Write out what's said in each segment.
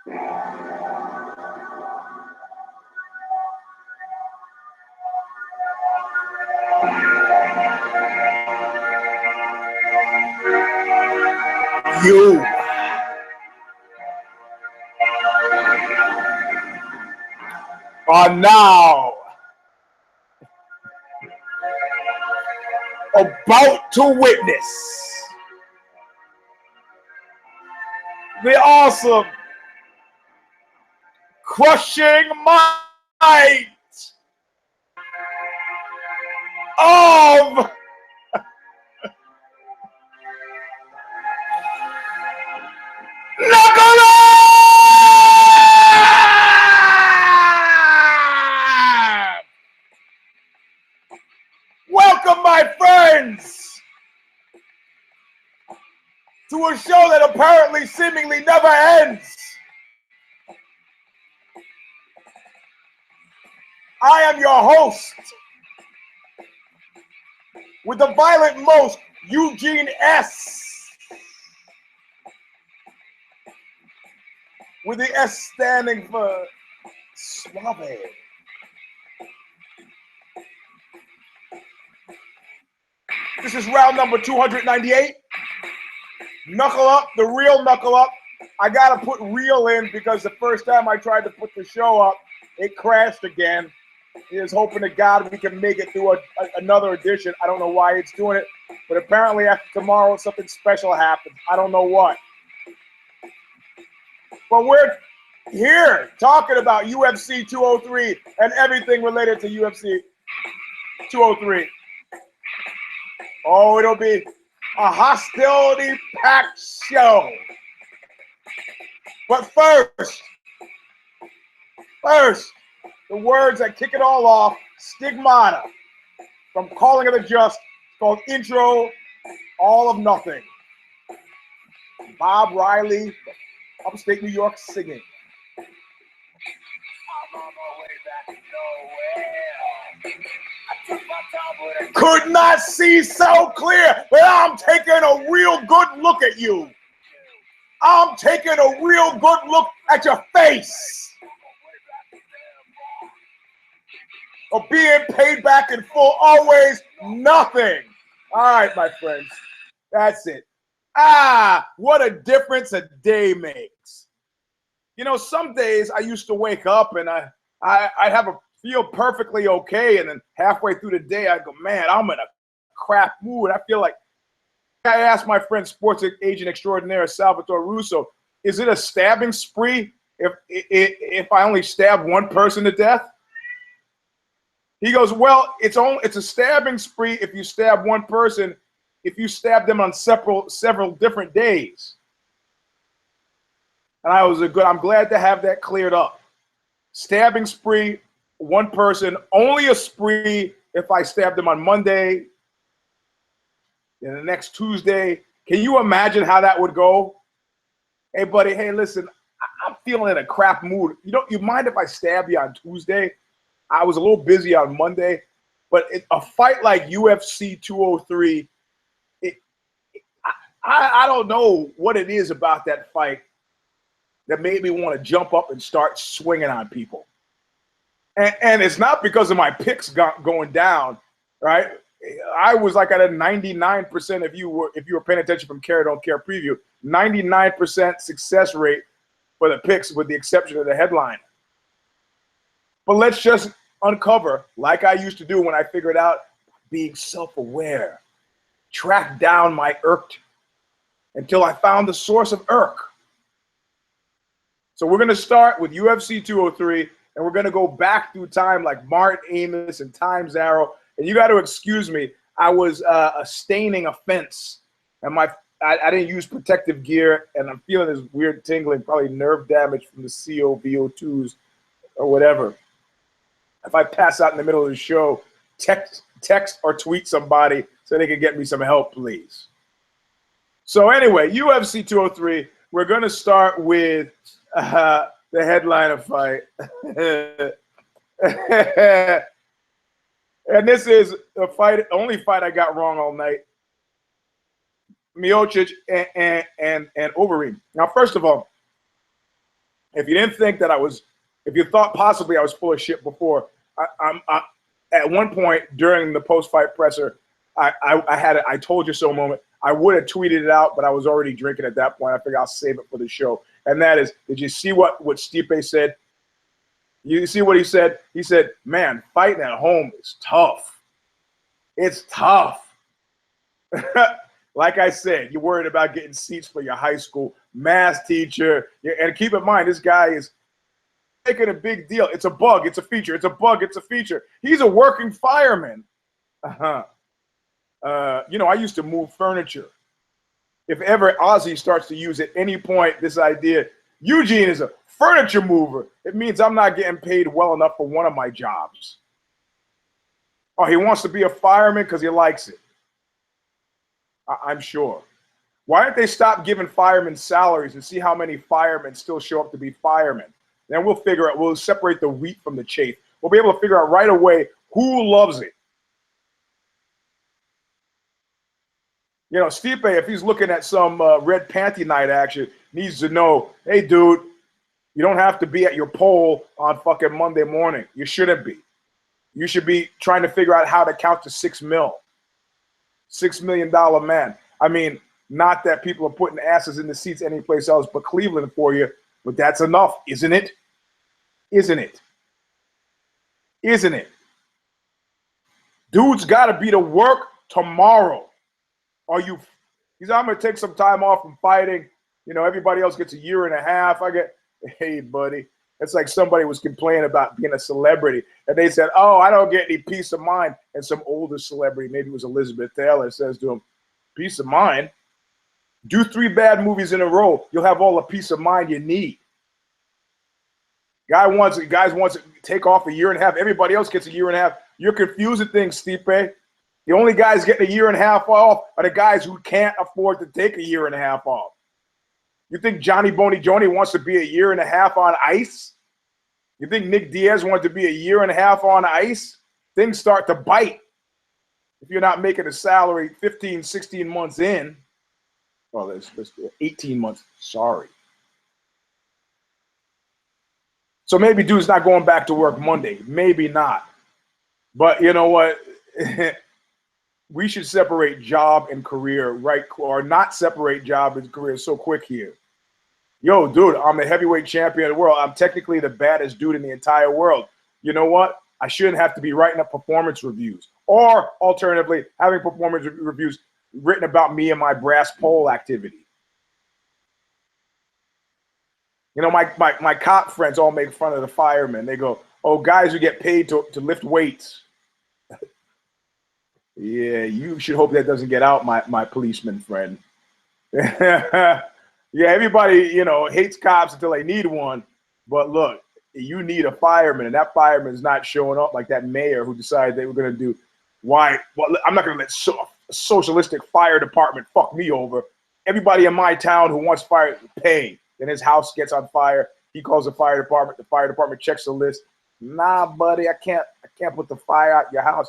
You are now about to witness the awesome, crushing might of KNUCKLE! Welcome, my friends, to a show that apparently seemingly never ends. I am your host with the violent most, Eugene S. With the S standing for suave. This is round number 298. Knuckle up, the real knuckle up. I gotta put real in because the first time I tried to put the show up, it crashed again. Here's hoping to God we can make it through another edition. I don't know why it's doing it, but apparently after tomorrow something special happens. I don't know what. But we're here talking about UFC 203 and everything related to UFC 203. Oh, it'll be a hostility-packed show. But first, the words that kick it all off, stigmata, from Calling of the Just, called Intro, All of Nothing. Bob Riley, upstate New York, singing. I'm on my way back nowhere. Could not see so clear, but I'm taking a real good look at you. I'm taking a real good look at your face. Of being paid back in full, always nothing. All right, my friends, that's it. What a difference a day makes. You know, some days I used to wake up and I'd feel perfectly okay, and then halfway through the day I go, man, I'm in a crap mood. I feel like, I asked my friend, sports agent extraordinaire Salvatore Russo, is it a stabbing spree if I only stab one person to death? He goes, well, it's a stabbing spree if you stab one person, if you stab them on several different days. And I'm glad to have that cleared up. Stabbing spree, one person, only a spree if I stab them on Monday, and the next Tuesday. Can you imagine how that would go? Hey, buddy, hey, listen, I'm feeling in a crap mood. You mind if I stab you on Tuesday? I was a little busy on Monday, but a fight like UFC 203, I don't know what it is about that fight that made me want to jump up and start swinging on people. And it's not because of my picks going down, right? I was like at a 99%, if you were paying attention from Care Don't Care preview, 99% success rate for the picks with the exception of the headline. But let's just uncover, like I used to do when I figured out being self-aware, track down my irked until I found the source of irk. So we're going to start with UFC 203, and we're going to go back through time like Martin Amos and Time's Arrow. And you got to excuse me, I was staining a fence, and I didn't use protective gear, and I'm feeling this weird tingling, probably nerve damage from the COVO2s or whatever. If I pass out in the middle of the show, text or tweet somebody so they can get me some help, please. So anyway, UFC 203, we're going to start with the headliner fight. And this is the only fight I got wrong all night. Miocic and Overeem. Now, first of all, If you didn't think that if you thought possibly I was full of shit before, at one point during the post-fight presser, I had I told you so moment. I would have tweeted it out, but I was already drinking at that point. I figured I'll save it for the show. And that is, did you see what Stipe said? You see what he said? He said, man, fighting at home is tough. It's tough. Like I said, you're worried about getting seats for your high school math teacher. And keep in mind, this guy is making a big deal. It's a bug. It's a feature. It's a bug. It's a feature. He's a working fireman. You know, I used to move furniture. If ever Ozzy starts to use at any point this idea, Eugene is a furniture mover, it means I'm not getting paid well enough for one of my jobs. Oh, he wants to be a fireman because he likes it. I'm sure. Why don't they stop giving firemen salaries and see how many firemen still show up to be firemen? Then we'll figure out, we'll separate the wheat from the chaff. We'll be able to figure out right away who loves it. You know, Stipe, if he's looking at some red panty night action, needs to know, hey, dude, you don't have to be at your pole on fucking Monday morning. You shouldn't be. You should be trying to figure out how to count to $6 million. $6 million man. I mean, not that people are putting asses in the seats anyplace else but Cleveland for you, but that's enough, isn't it? Isn't it? Isn't it? Dude's got to be to work tomorrow. Are you? He's, I'm going to take some time off from fighting. You know, everybody else gets a year and a half. I get, hey, buddy. It's like somebody was complaining about being a celebrity. And they said, oh, I don't get any peace of mind. And some older celebrity, maybe it was Elizabeth Taylor, says to him, peace of mind? Do 3 bad movies in a row. You'll have all the peace of mind you need. Guys wants to take off a year and a half. Everybody else gets a year and a half. You're confusing things, Stipe. The only guys getting a year and a half off are the guys who can't afford to take a year and a half off. You think Johnny Boney Joni wants to be a year and a half on ice? You think Nick Diaz wants to be a year and a half on ice? Things start to bite if you're not making a salary 15, 16 months in. Well, there's 18 months. Sorry. So maybe dude's not going back to work Monday. Maybe not. But you know what? We should separate job and career, right? Or not separate job and career so quick here. Yo, dude, I'm the heavyweight champion of the world. I'm technically the baddest dude in the entire world. You know what? I shouldn't have to be writing up performance reviews. Or alternatively, having performance reviews written about me and my brass pole activity. You know, my cop friends all make fun of the firemen. They go, oh, guys who get paid to lift weights. Yeah, you should hope that doesn't get out, my policeman friend. Yeah, everybody, you know, hates cops until they need one. But look, you need a fireman, and that fireman is not showing up like that mayor who decided they were going to do. Why? Well, I'm not going to let a socialistic fire department fuck me over. Everybody in my town who wants fire, pay. Then his house gets on fire. He calls the fire department. The fire department checks the list. Nah, buddy, I can't put the fire out your house.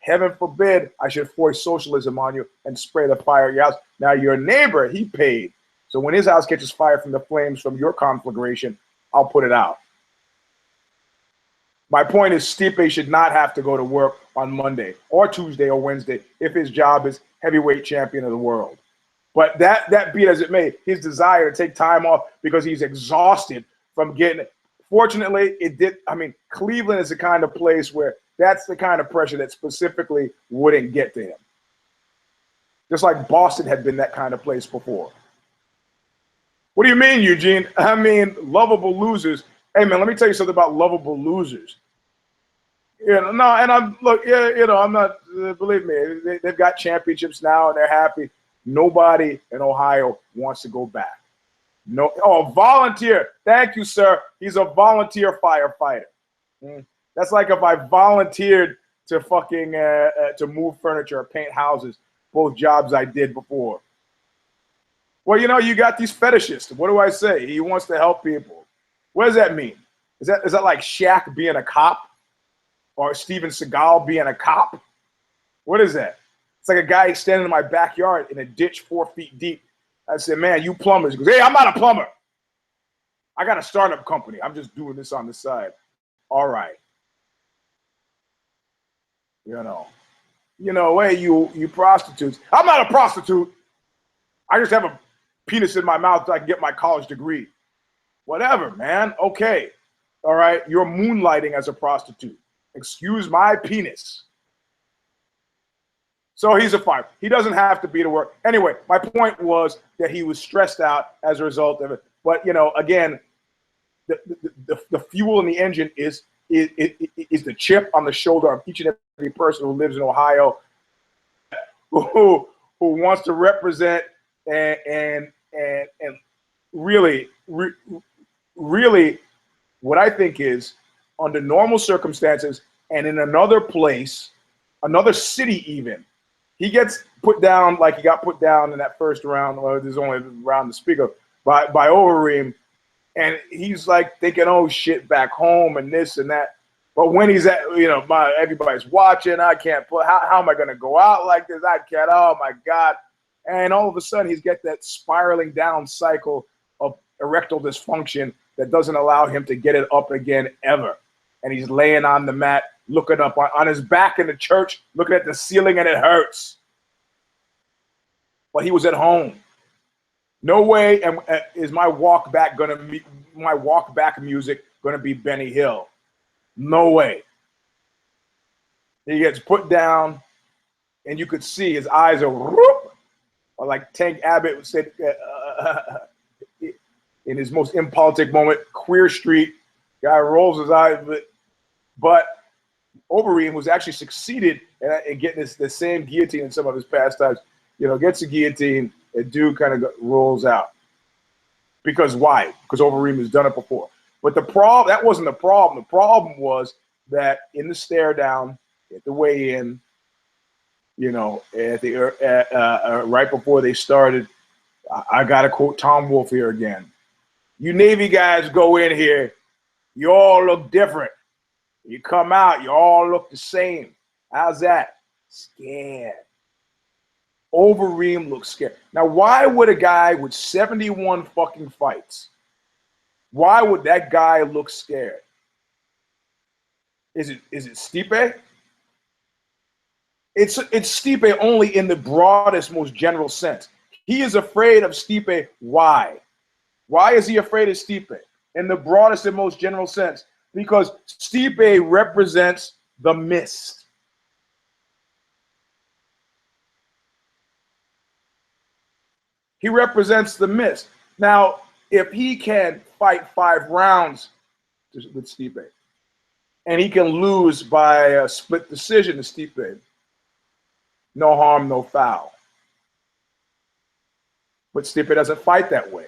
Heaven forbid I should force socialism on you and spray the fire at your house. Now your neighbor, he paid. So when his house catches fire from the flames from your conflagration, I'll put it out. My point is Stipe should not have to go to work on Monday or Tuesday or Wednesday if his job is heavyweight champion of the world. But that be as it may, his desire to take time off because he's exhausted from getting it. Fortunately, it did. I mean, Cleveland is the kind of place where that's the kind of pressure that specifically wouldn't get to him. Just like Boston had been that kind of place before. What do you mean, Eugene? I mean, lovable losers. Hey, man, let me tell you something about lovable losers. You know, no, and I'm, look, yeah, you know, I'm not, believe me, they've got championships now and they're happy. Nobody in Ohio wants to go back. No, oh, volunteer. Thank you, sir. He's a volunteer firefighter. That's like if I volunteered to fucking to move furniture or paint houses, both jobs I did before. Well, you know, you got these fetishists. What do I say? He wants to help people. What does that mean? Is that like Shaq being a cop or Steven Seagal being a cop? What is that? It's like a guy standing in my backyard in a ditch 4 feet deep. I said, man, you plumbers. He goes, hey, I'm not a plumber. I got a startup company. I'm just doing this on the side. All right. You know, hey, you prostitutes. I'm not a prostitute. I just have a penis in my mouth so I can get my college degree. Whatever, man. Okay. All right. You're moonlighting as a prostitute. Excuse my penis. So he's a 5. He doesn't have to be to work. Anyway, my point was that he was stressed out as a result of it. But, you know, again, the fuel in the engine is the chip on the shoulder of each and every person who lives in Ohio who wants to represent and really what I think is, under normal circumstances and in another place, another city even, he gets put down like he got put down in that first round, or there's only a round to speak of, by Overeem. And he's like thinking, oh shit, back home and this and that. But when he's at, you know, everybody's watching, I can't play. How am I going to go out like this? I can't, oh my God. And all of a sudden he's got that spiraling down cycle of erectile dysfunction that doesn't allow him to get it up again ever. And he's laying on the mat, looking up on his back in the church, looking at the ceiling, and it hurts. But he was at home. No way is my walk back music gonna be Benny Hill. No way. He gets put down, and you could see his eyes are whoop, or like Tank Abbott said in his most impolitic moment, Queer Street. Guy rolls his eyes, but Overeem was actually succeeded in getting the same guillotine in some of his pastimes. You know, gets a guillotine, the dude kind of rolls out. Because why? Because Overeem has done it before. But that wasn't the problem. The problem was that in the stare down, at the weigh-in, you know, right before they started, I got to quote Tom Wolfe here again. You Navy guys go in here, you all look different. You come out, you all look the same. How's that? Scared. Overeem looks scared. Now, why would a guy with 71 fucking fights, why would that guy look scared? Is it Stipe? It's Stipe only in the broadest, most general sense. He is afraid of Stipe. Why? Why is he afraid of Stipe? In the broadest and most general sense, because Stipe represents the mist. He represents the mist. Now, if he can fight 5 rounds with Stipe, and he can lose by a split decision to Stipe, no harm, no foul. But Stipe doesn't fight that way.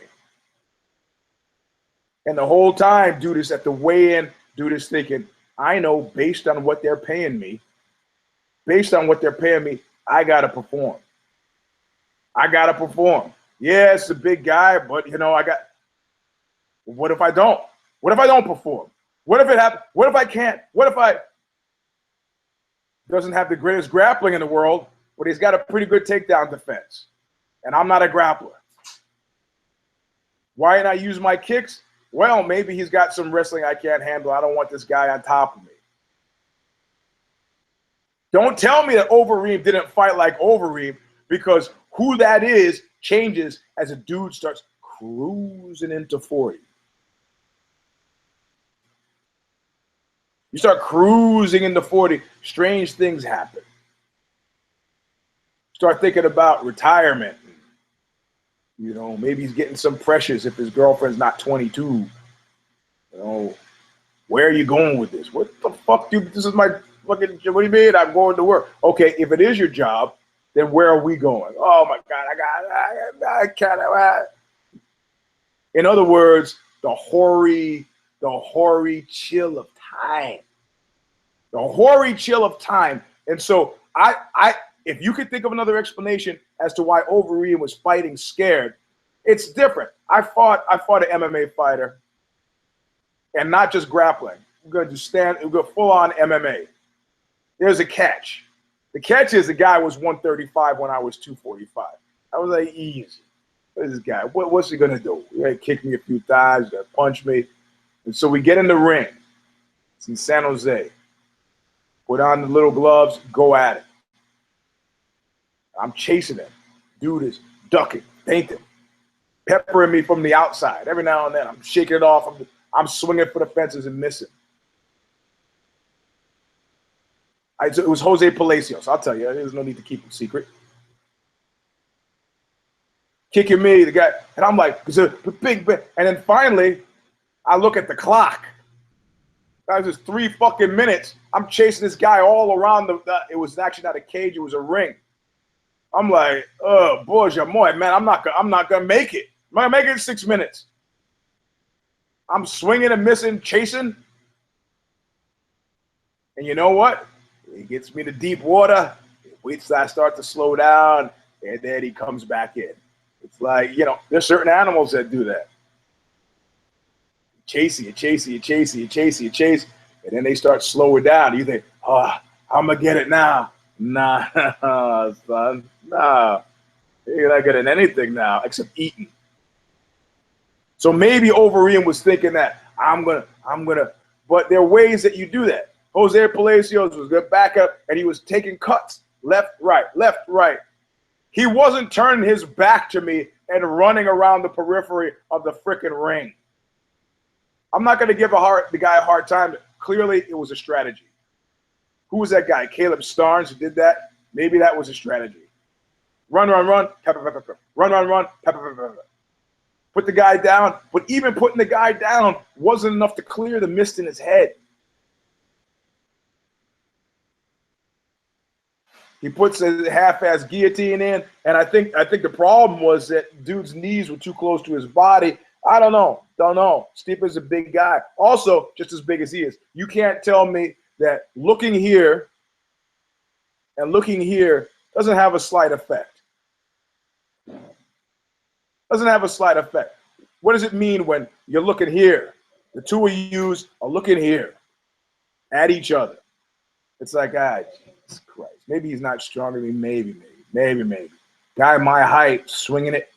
And the whole time, dude is at the weigh-in, dude is thinking, I know based on what they're paying me, I got to perform. Yeah, it's a big guy, but, you know, what if I don't? What if I don't perform? What if it happens? What if I can't? What if I doesn't have the greatest grappling in the world, but he's got a pretty good takedown defense, and I'm not a grappler? Why not use my kicks? Well, maybe he's got some wrestling I can't handle. I don't want this guy on top of me. Don't tell me that Overeem didn't fight like Overeem, because who that is changes as a dude starts cruising into 40. You start cruising into 40, strange things happen. Start thinking about retirement. You know, maybe he's getting some pressures if his girlfriend's not 22. You know, where are you going with this? What the fuck, dude? This is my fucking, what do you mean? I'm going to work. Okay, if it is your job, then where are we going? Oh my God, I can't. In other words, the hoary chill of time. The hoary chill of time. And so if you could think of another explanation as to why Overeem was fighting scared, it's different. I fought an MMA fighter, and not just grappling. We're going to go full on MMA. There's a catch. The catch is the guy was 135 when I was 245. I was like, easy. What is this guy? What's he gonna do? He's gonna kick me a few times, he's gonna punch me. And so we get in the ring. It's in San Jose. Put on the little gloves, go at it. I'm chasing him. Dude is ducking, feinting, peppering me from the outside. Every now and then, I'm shaking it off. I'm swinging for the fences and missing. It was Jose Palacios. I'll tell you, there's no need to keep it secret. Kicking me, the guy, and I'm like, it's a big, and then finally, I look at the clock. That was just 3 fucking minutes. I'm chasing this guy all around it was actually not a cage, it was a ring. I'm like, oh, boy, man, I'm not gonna make it. I'm gonna make it in 6 minutes. I'm swinging and missing, chasing. And you know what? He gets me to deep water. He waits till I start to slow down, and then he comes back in. It's like, you know, there's certain animals that do that. Chase you, and then they start slowing down. You think, oh, I'm gonna get it now. Nah, son, nah. You're not getting anything now except eating. So maybe Overeem was thinking that I'm gonna, but there are ways that you do that. Jose Palacios was good back up, and he was taking cuts left, right. He wasn't turning his back to me and running around the periphery of the freaking ring. I'm not going to give the guy a hard time. Clearly, it was a strategy. Who was that guy? Caleb Starnes, who did that? Maybe that was a strategy. Run, pepper, pepper, pepper. Run, pepper, pepper, pepper. Put the guy down, but even putting the guy down wasn't enough to clear the mist in his head. He puts a half-ass guillotine in, and I think the problem was that dude's knees were too close to his body. I don't know. Stipe's a big guy. Also, just as big as he is. You can't tell me that looking here and looking here doesn't have a slight effect. Doesn't have a slight effect. What does it mean when you're looking here? The two of you are looking here at each other. It's like, Jesus Christ. Maybe he's not stronger than me. Maybe. Guy my height, swinging it.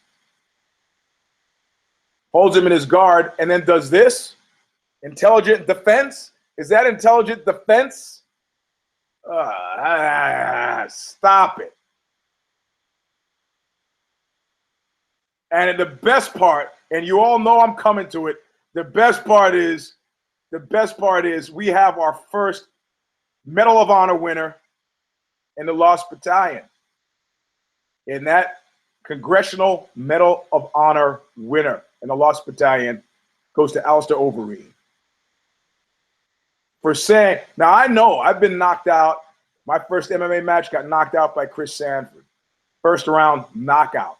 Holds him in his guard and then does this. Intelligent defense? Is that intelligent defense? Stop it. And the best part, and you all know I'm coming to it, the best part is we have our first Medal of Honor winner in the Lost Battalion. And that Congressional Medal of Honor winner in the Lost Battalion goes to Alistair Overeem. For saying, now I know I've been knocked out. My first MMA match got knocked out by Chris Sanford. First round knockout.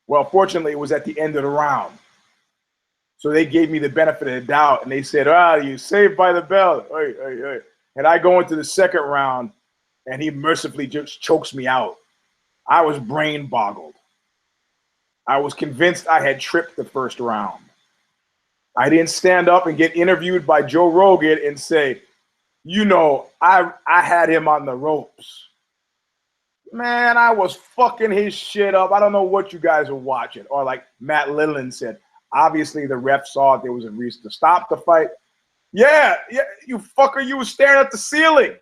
Well, fortunately, it was at the end of the round. So they gave me the benefit of the doubt, and they said, you saved by the bell. And I go into the second round, and he mercifully just chokes me out. I was brain boggled. I was convinced I had tripped the first round. I didn't stand up and get interviewed by Joe Rogan and say, I had him on the ropes. Man, I was fucking his shit up. I don't know what you guys are watching. Or like Matt Lindland said, obviously the ref saw it. There was a reason to stop the fight. Yeah, you fucker, you were staring at the ceiling.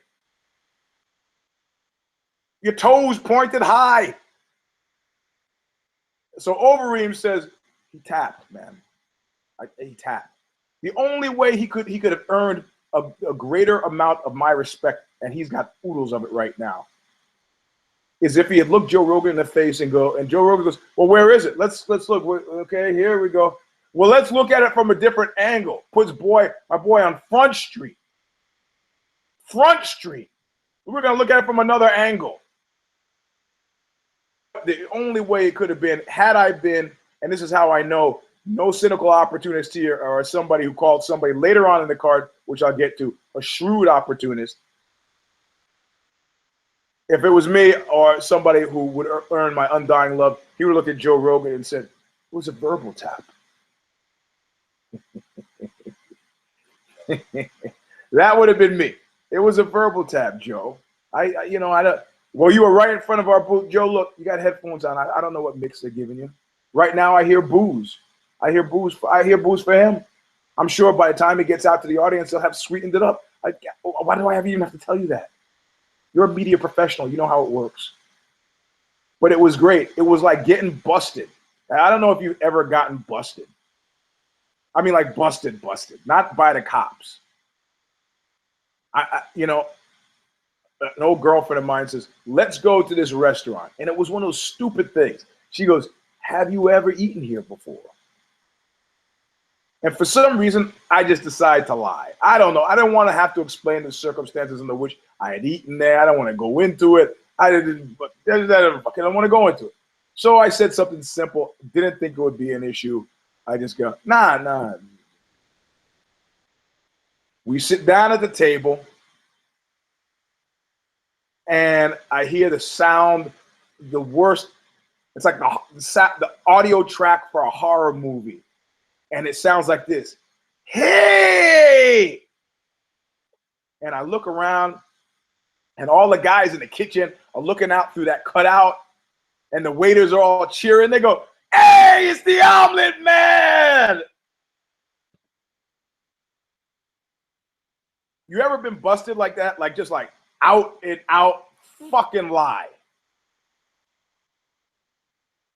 Your toes pointed high. So Overeem says he tapped, man. He tapped. The only way he could have earned a greater amount of my respect, and he's got oodles of it right now, is if he had looked Joe Rogan in the face and Joe Rogan goes, well, where is it? Let's look. Okay, here we go. Well, let's look at it from a different angle. Puts my boy on Front Street. Front Street. We're going to look at it from another angle. The only way it could have been, had I been, and this is how I know, no cynical opportunist here, or somebody who called somebody later on in the card, which I'll get to, a shrewd opportunist. If it was me or somebody who would earn my undying love, he would look at Joe Rogan and said, it was a verbal tap. That would have been me. It was a verbal tap, Joe. I don't. Well, you were right in front of our booth. Joe, look, you got headphones on. I don't know what mix they're giving you. Right now, I hear booze. I hear booze for him. I'm sure by the time he gets out to the audience, he'll have sweetened it up. Why do I even have to tell you that? You're a media professional. You know how it works. But it was great. It was like getting busted. I don't know if you've ever gotten busted. I mean, like busted, not by the cops. You know, an old girlfriend of mine says, let's go to this restaurant. And it was one of those stupid things. She goes, have you ever eaten here before? And for some reason, I just decided to lie. I don't know. I didn't want to have to explain the circumstances under which I had eaten there. I don't want to go into it. I don't want to go into it. So I said something simple. Didn't think it would be an issue. I just go, nah. We sit down at the table, and I hear the sound, the worst. It's like the audio track for a horror movie. And it sounds like this. Hey! And I look around, and all the guys in the kitchen are looking out through that cutout, and the waiters are all cheering. They go, hey, it's the Omelet Man! You ever been busted like that? Like just like out and out fucking lie.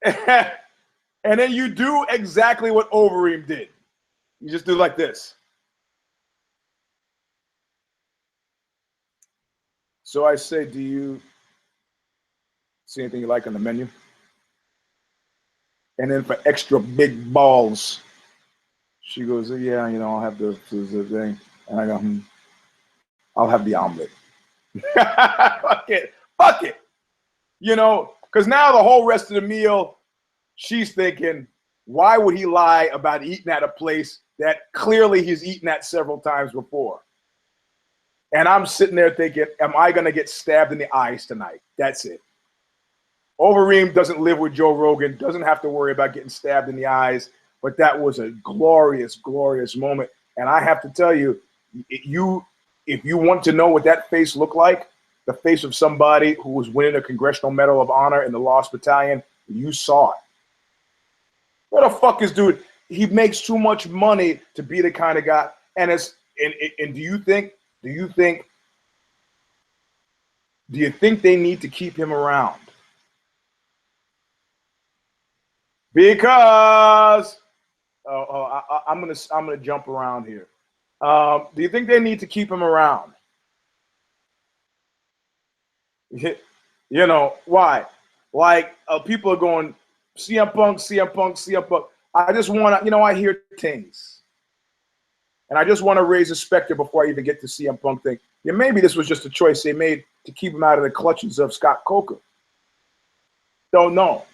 And then you do exactly what Overeem did. You just do like this. So I say, do you see anything you like on the menu? And then for extra big balls, she goes, yeah, you know, I'll have the thing. And I go, I'll have the omelet. Fuck it. You know, because now the whole rest of the meal, she's thinking, why would he lie about eating at a place that clearly he's eaten at several times before? And I'm sitting there thinking, am I going to get stabbed in the eyes tonight? That's it. Overeem doesn't live with Joe Rogan, doesn't have to worry about getting stabbed in the eyes, but that was a glorious, glorious moment. And I have to tell you, if you want to know what that face looked like, the face of somebody who was winning a Congressional Medal of Honor in the Lost Battalion, you saw it. What the fuck is dude? He makes too much money to be the kind of guy. And do you think they need to keep him around? Because I'm gonna jump around here. Do you think they need to keep him around? You know why? Like people are going CM Punk. I just want to, I hear things, and I just want to raise a specter before I even get to CM Punk thing. Yeah, maybe this was just a choice they made to keep him out of the clutches of Scott Coker. Don't know.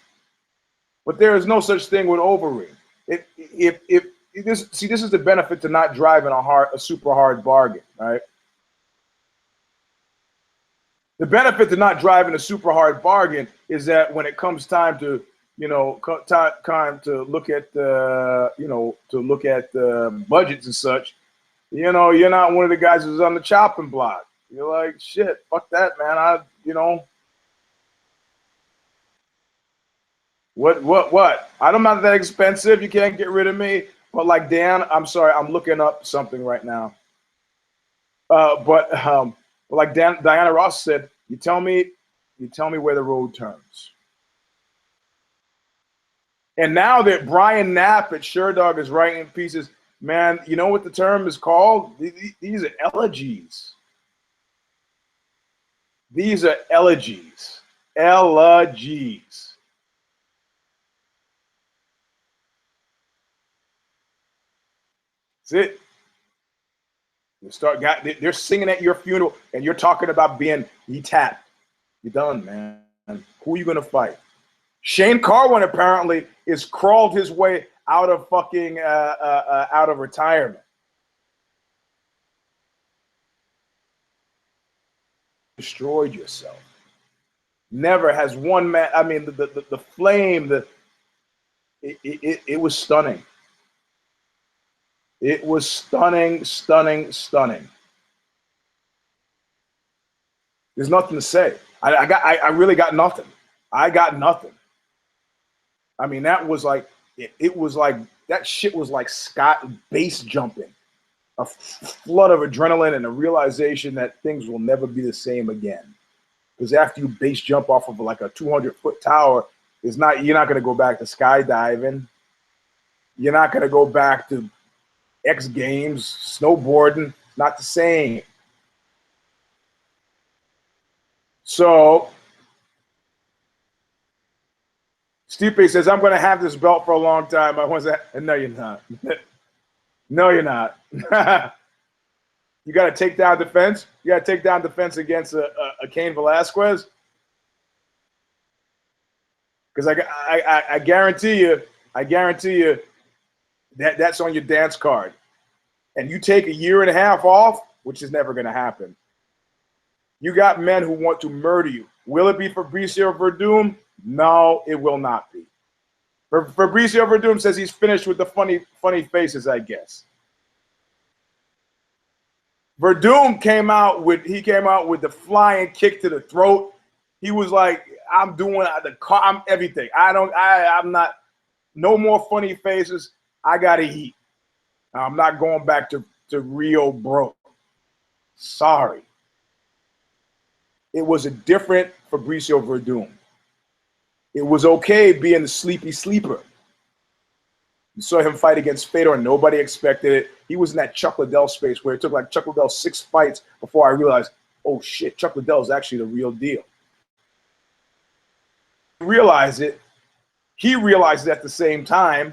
But there is no such thing with Overeem. This is the benefit to not driving a super hard bargain, right? The benefit to not driving a super hard bargain is that when it comes time to, time to look at the budgets and such, you're not one of the guys who's on the chopping block. You're like, shit, fuck that, man. What? I'm not that expensive. You can't get rid of me. But like Dan, I'm sorry, I'm looking up something right now. But like Diana Ross said, you tell me where the road turns. And now that Brian Knapp at Sherdog is writing pieces, man, you know what the term is called? These are elegies. These are elegies. Elegies. That's it. They're singing at your funeral, and you're talking about being tapped. You're done, man. Who are you gonna fight? Shane Carwin apparently is crawled his way out of fucking out of retirement. Destroyed yourself. Never has one man. I mean, the flame. It was stunning. It was stunning. There's nothing to say. I really got nothing. I got nothing. I mean, that was like, it was like, that shit was like Scott base jumping. A flood of adrenaline and a realization that things will never be the same again. Because after you base jump off of like a 200-foot tower, you're not going to go back to skydiving. You're not going to go back to X Games, snowboarding. Not the same. So Stipe says, I'm going to have this belt for a long time. I want that. And no, you're not. No, you're not. You got to take down defense. You got to take down defense against a Cain Velasquez. Because I guarantee you, that that's on your dance card. And you take a year and a half off, which is never going to happen. You got men who want to murder you. Will it be Fabricio Verdum? No, it will not be. Fabricio Verdum says he's finished with the funny faces, I guess. Verdum came out with the flying kick to the throat. He was like, I'm doing I'm everything. I'm not, no more funny faces. I gotta eat. I'm not going back to Rio broke. Sorry. It was a different Fabricio Verdum. It was okay being the sleepy sleeper. You saw him fight against Fedor. Nobody expected it. He was in that Chuck Liddell space where it took like Chuck Liddell 6 fights before I realized, oh shit, Chuck Liddell is actually the real deal. He realized it at the same time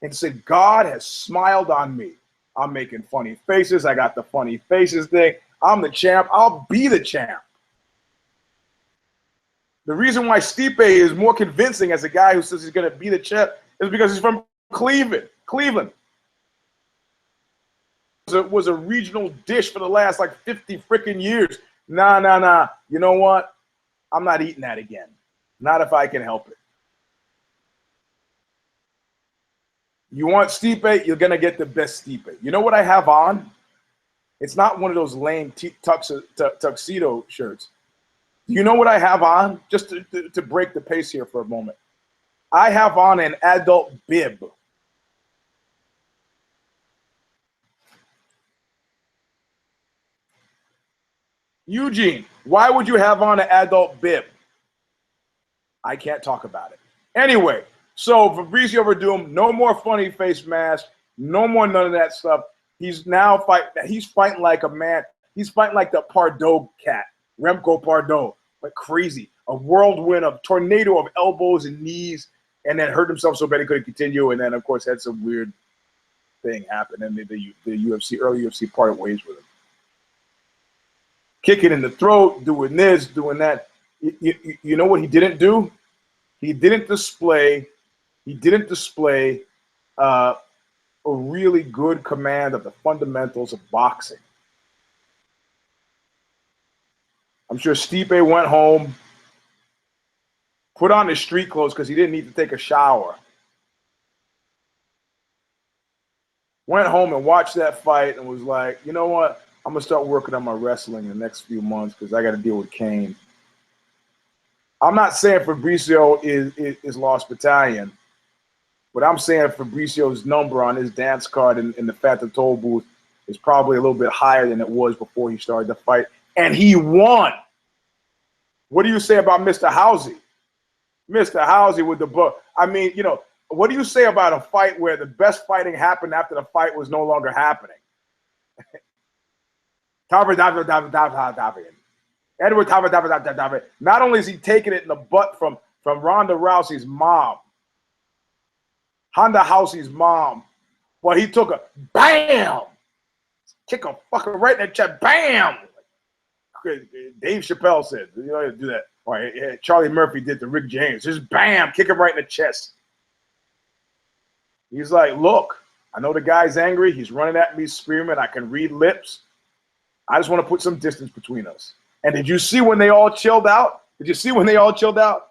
and said, God has smiled on me. I'm making funny faces. I got the funny faces thing. I'm the champ. I'll be the champ. The reason why Stipe is more convincing as a guy who says he's going to be the champ is because he's from Cleveland. It was a regional dish for the last like 50 freaking years. Nah. You know what? I'm not eating that again. Not if I can help it. You want Stipe, you're going to get the best Stipe. You know what I have on? It's not one of those lame tuxedo shirts. You know what I have on? Just to break the pace here for a moment. I have on an adult bib. Eugene, why would you have on an adult bib? I can't talk about it. Anyway, so Fabricio Verdum, no more funny face mask, no more none of that stuff. He's now fighting like a man. He's fighting like the Pardo cat, Remco Pardo, like crazy. A whirlwind of tornado of elbows and knees, and then hurt himself so bad he couldn't continue, and then of course had some weird thing happen, and the UFC, early UFC parted ways with him. Kicking in the throat, doing this, doing that. You know what he didn't do? He didn't display a really good command of the fundamentals of boxing. I'm sure Stipe went home, put on his street clothes because he didn't need to take a shower. Went home and watched that fight and was like, you know what? I'm going to start working on my wrestling in the next few months because I got to deal with Cain. I'm not saying Fabricio is Lost Battalion, but I'm saying Fabricio's number on his dance card in the Fat the Toll booth is probably a little bit higher than it was before he started the fight. And he won. What do you say about Mr. Housey? Mr. Housey with the book. I mean, you know, what do you say about a fight where the best fighting happened after the fight was no longer happening? Edward not only is he taking it in the butt from Ronda Rousey's mom, Honda Housey's mom, but he took a bam, kick a fucker right in the chest, bam. Dave Chappelle said, you know, do that. All right, Charlie Murphy did to Rick James, just bam, kick him right in the chest. He's like, look, I know the guy's angry. He's running at me, screaming. I can read lips. I just want to put some distance between us. And did you see when they all chilled out? Did you see when they all chilled out?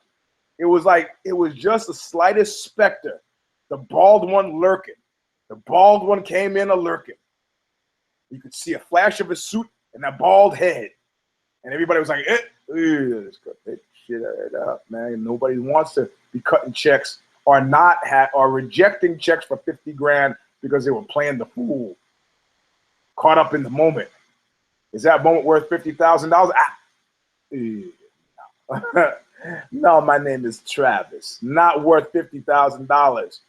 It was like, it was just the slightest specter. The bald one lurking. The bald one came in a lurking. You could see a flash of his suit and that bald head. And everybody was like, let's cut that shit up, man. Nobody wants to be cutting checks or rejecting checks for 50 grand because they were playing the fool, caught up in the moment. Is that moment worth $50,000? No, my name is Travis. Not worth $50,000.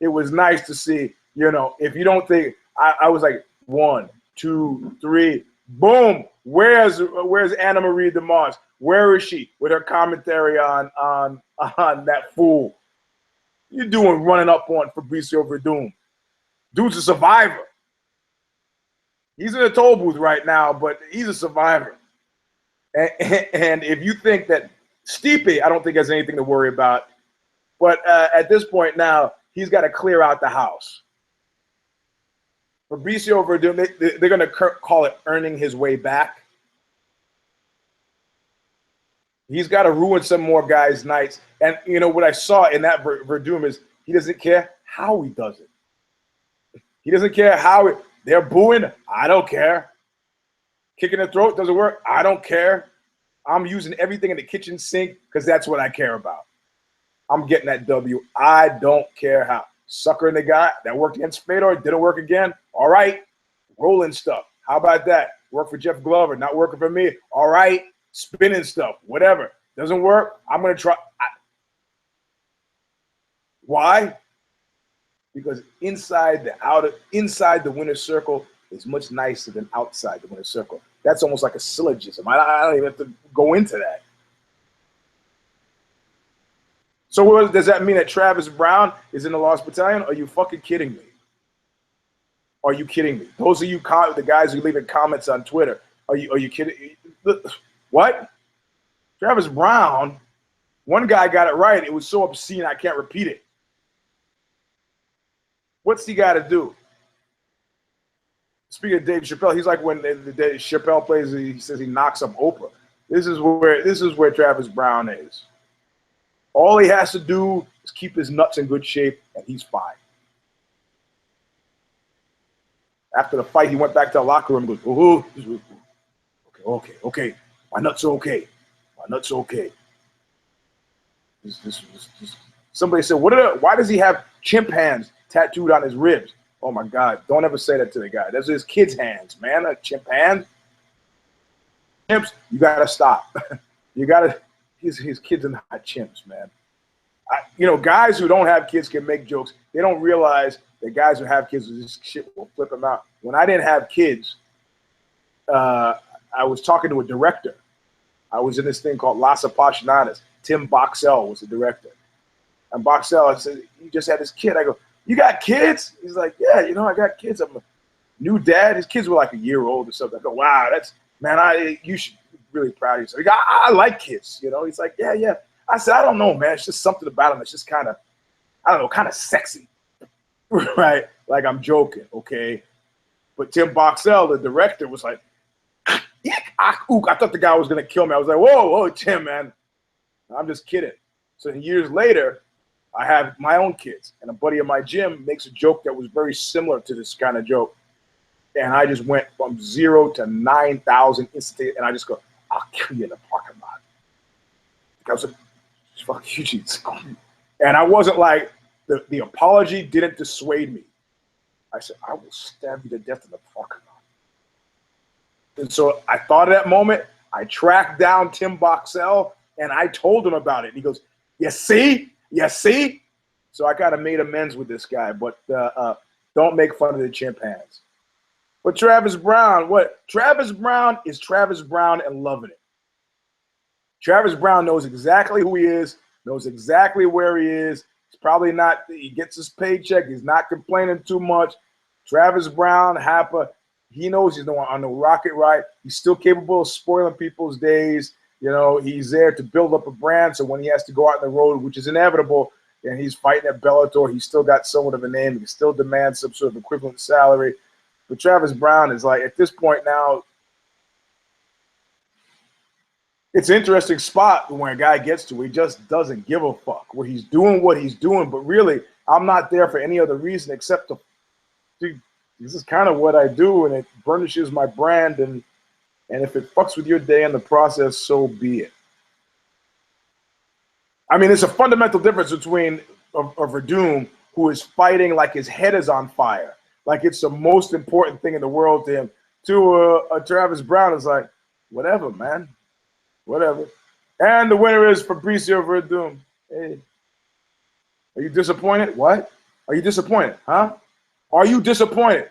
It was nice to see, you know, if you don't think, I was like, 1, 2, 3, boom. Where's Anna Marie DeMars? Where is she with her commentary on that fool? You're doing running up on Fabricio Verdum. Dude's a survivor. He's in a toll booth right now, but he's a survivor. And if you think that Stipe, I don't think has anything to worry about. But at this point now, he's got to clear out the house. Fabricio Verdum, they're going to call it earning his way back. He's got to ruin some more guys' nights. And, you know, what I saw in that Verdum is he doesn't care how he does it. He doesn't care how they're booing. I don't care. Kicking the throat doesn't work. I don't care. I'm using everything in the kitchen sink because that's what I care about. I'm getting that W. I don't care how. Suckering the guy that worked against Fedor, didn't work again. All right. Rolling stuff. How about that? Work for Jeff Glover, not working for me. All right. Spinning stuff, whatever. Doesn't work. I'm going to try. Why? Because inside the winner's circle is much nicer than outside the winner's circle. That's almost like a syllogism. I don't even have to go into that. So does that mean that Travis Brown is in the Lost Battalion? Are you fucking kidding me? Are you kidding me? Those of you, the guys who leave in comments on Twitter, are you kidding? What? Travis Brown, one guy got it right. It was so obscene I can't repeat it. What's he got to do? Speaking of Dave Chappelle, he's like when Chappelle plays, he says he knocks up Oprah. This is where Travis Brown is. All he has to do is keep his nuts in good shape, and he's fine. After the fight, he went back to the locker room and goes, oh, okay. My nuts are okay. My nuts are okay. Somebody said, why does he have chimp hands tattooed on his ribs? Oh, my God. Don't ever say that to the guy. Those are his kid's hands, man. A chimp hand. Chimps, you got to stop. You got to. His kids are not chimps, man. You know, guys who don't have kids can make jokes. They don't realize that guys who have kids, this shit will flip them out. When I didn't have kids, I was talking to a director. I was in this thing called Las Apasionadas. Tim Boxell was the director. And Boxell, I said, you just had this kid. I go, you got kids? He's like, yeah, you know, I got kids. I'm a new dad. His kids were like a year old or something. I go, wow, you should be really proud of yourself. He goes, I like kids, you know. He's like, yeah. I said, I don't know, man. It's just something about him that's just kind of, I don't know, kind of sexy, right? Like I'm joking, okay? But Tim Boxell, the director, was like, I thought the guy was going to kill me. I was like, whoa, Tim, man. I'm just kidding. So years later, I have my own kids, and a buddy of my gym makes a joke that was very similar to this kind of joke. And I just went from 0 to 9,000 instantly, and I just go, I'll kill you in the parking lot. I was like, fuck you, Jesus. And I wasn't like, the apology didn't dissuade me. I said, I will stab you to death in the parking lot. And so I thought of that moment. I tracked down Tim Boxell, and I told him about it. And he goes, you see? So I kind of made amends with this guy, but don't make fun of the chimp hands. But Travis Brown, Travis Brown is Travis Brown and loving it. Travis Brown knows exactly who he is, knows exactly where he is. He's probably not, he gets his paycheck. He's not complaining too much. Travis Brown, he knows he's on the rocket ride. He's still capable of spoiling people's days. You know, he's there to build up a brand. So when he has to go out on the road, which is inevitable, and he's fighting at Bellator, he's still got somewhat of a name. He still demands some sort of equivalent salary. But Travis Brown is like, at this point now, it's an interesting spot when a guy gets to where he just doesn't give a fuck. Where he's doing what he's doing, but really, I'm not there for any other reason except this is kind of what I do, and it burnishes my brand, and And if it fucks with your day in the process, so be it. I mean, there's a fundamental difference between a Verdum who is fighting like his head is on fire, like it's the most important thing in the world to him, to a Travis Brown is like, whatever, man, whatever. And the winner is Fabricio Verdum. Hey, are you disappointed? What? Are you disappointed? Huh? Are you disappointed?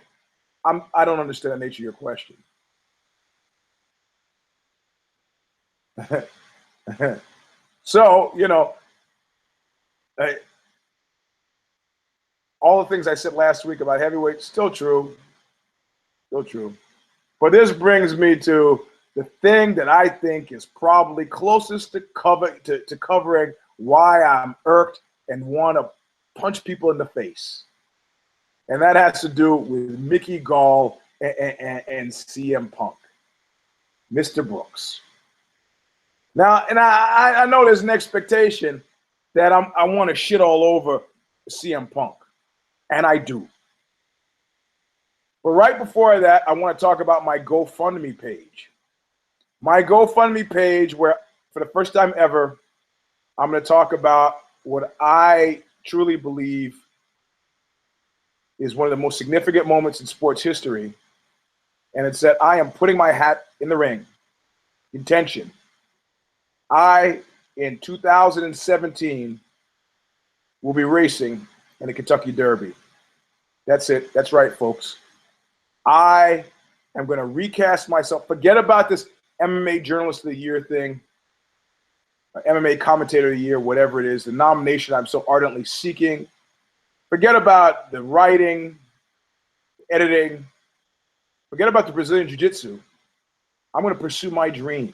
I don't understand the nature of your question. So, you know, all the things I said last week about heavyweight, still true. Still true. But this brings me to the thing that I think is probably closest to covering why I'm irked and want to punch people in the face. And that has to do with Mickey Gall and CM Punk, Mr. Brooks. Now, and I know there's an expectation that I want to shit all over CM Punk, and I do. But right before that, I want to talk about my GoFundMe page. My GoFundMe page, where for the first time ever, I'm going to talk about what I truly believe is one of the most significant moments in sports history. And it's that I am putting my hat in the ring. Intention. I, in 2017, will be racing in the Kentucky Derby. That's it. That's right, folks. I am going to recast myself. Forget about this MMA Journalist of the Year thing, MMA Commentator of the Year, whatever it is, the nomination I'm so ardently seeking. Forget about the writing, editing. Forget about the Brazilian Jiu-Jitsu. I'm going to pursue my dream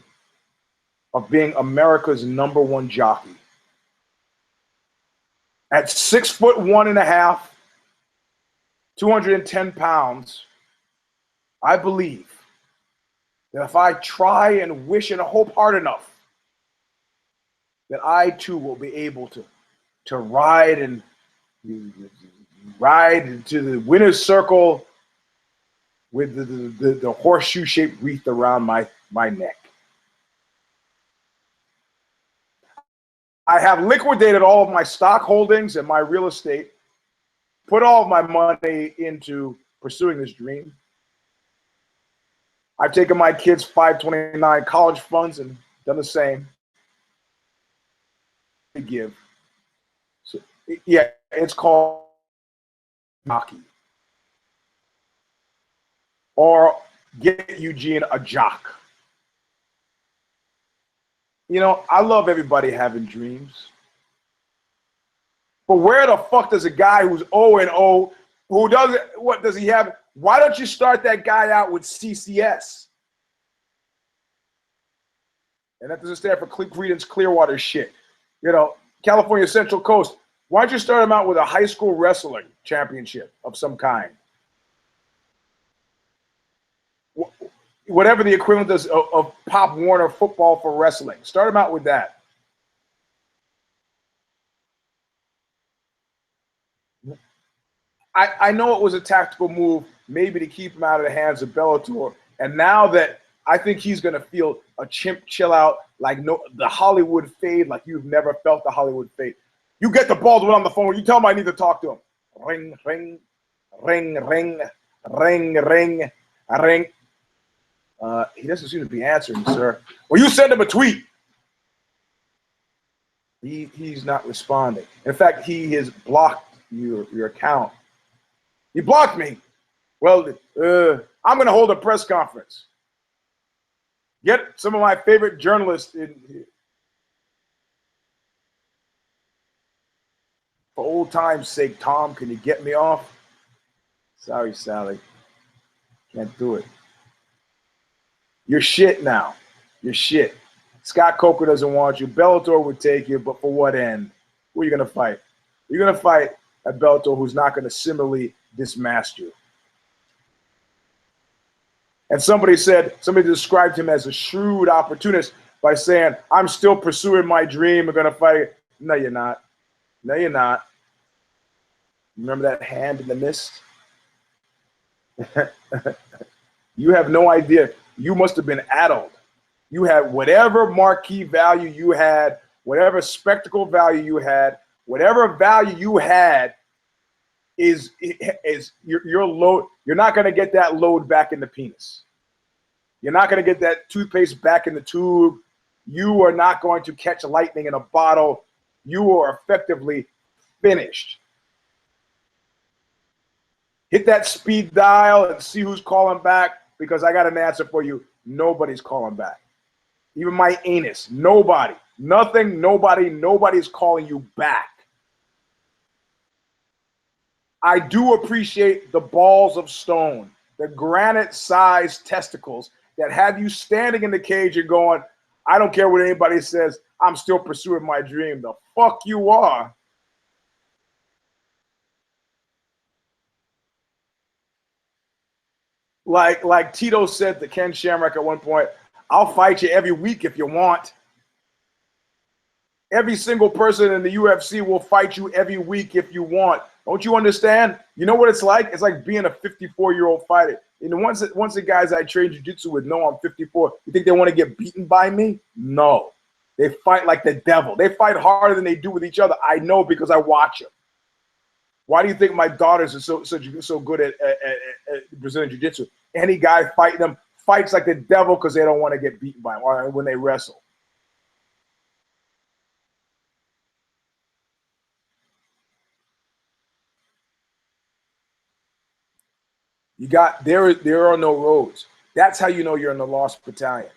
of being America's #1 jockey. At 6'1.5", 210 pounds, I believe that if I try and wish and hope hard enough, that I too will be able to ride into the winner's circle with the horseshoe-shaped wreath around my neck. I have liquidated all of my stock holdings and my real estate, put all of my money into pursuing this dream. I've taken my kids' 529 college funds and done the same. Give. So, yeah, it's called hockey. Or get Eugene a jock. You know, I love everybody having dreams. But where the fuck does a guy who's 0-0, who doesn't, what does he have? Why don't you start that guy out with CCS? And that doesn't stand for Creedence Clearwater shit. You know, California Central Coast. Why don't you start him out with a high school wrestling championship of some kind? Whatever the equivalent is of Pop Warner football for wrestling. Start him out with that. I know it was a tactical move, maybe to keep him out of the hands of Bellator. And now that I think he's going to feel a chimp chill out, like the Hollywood fade, like you've never felt the Hollywood fade. You get the Baldwin on the phone. You tell him I need to talk to him. Ring, ring, ring, ring, ring, ring, ring. He doesn't seem to be answering, sir. Well, you send him a tweet. He's not responding. In fact, he has blocked your account. He blocked me. Well, I'm going to hold a press conference. Get some of my favorite journalists in here. For old time's sake, Tom, can you get me off? Sorry, Sally. Can't do it. You're shit now. You're shit. Scott Coker doesn't want you. Bellator would take you, but for what end? Who are you going to fight? You're going to fight a Bellator who's not going to similarly dismask you. And somebody described him as a shrewd opportunist by saying, I'm still pursuing my dream. I'm going to fight. No, you're not. No, you're not. Remember that hand in the mist? You have no idea. You must have been addled. You had whatever marquee value you had, whatever spectacle value you had, whatever value you had is your load. You're not going to get that load back in the penis. You're not going to get that toothpaste back in the tube. You are not going to catch lightning in a bottle. You are effectively finished. Hit that speed dial and see who's calling back, because I got an answer for you. Nobody's calling back. Even my anus. Nobody. Nothing. Nobody. Nobody's calling you back. I do appreciate the balls of stone, the granite-sized testicles that have you standing in the cage and going, I don't care what anybody says, I'm still pursuing my dream. The fuck you are. Like Tito said to Ken Shamrock at one point, I'll fight you every week if you want. Every single person in the UFC will fight you every week if you want. Don't you understand? You know what it's like? It's like being a 54-year-old fighter. And once the guys I train jiu-jitsu with know I'm 54, you think they want to get beaten by me? No. They fight like the devil. They fight harder than they do with each other. I know because I watch them. Why do you think my daughters are so good at Brazilian jiu-jitsu? Any guy fighting them fights like the devil because they don't want to get beaten by him or when they wrestle. There are no roads. That's how you know you're in the lost battalion.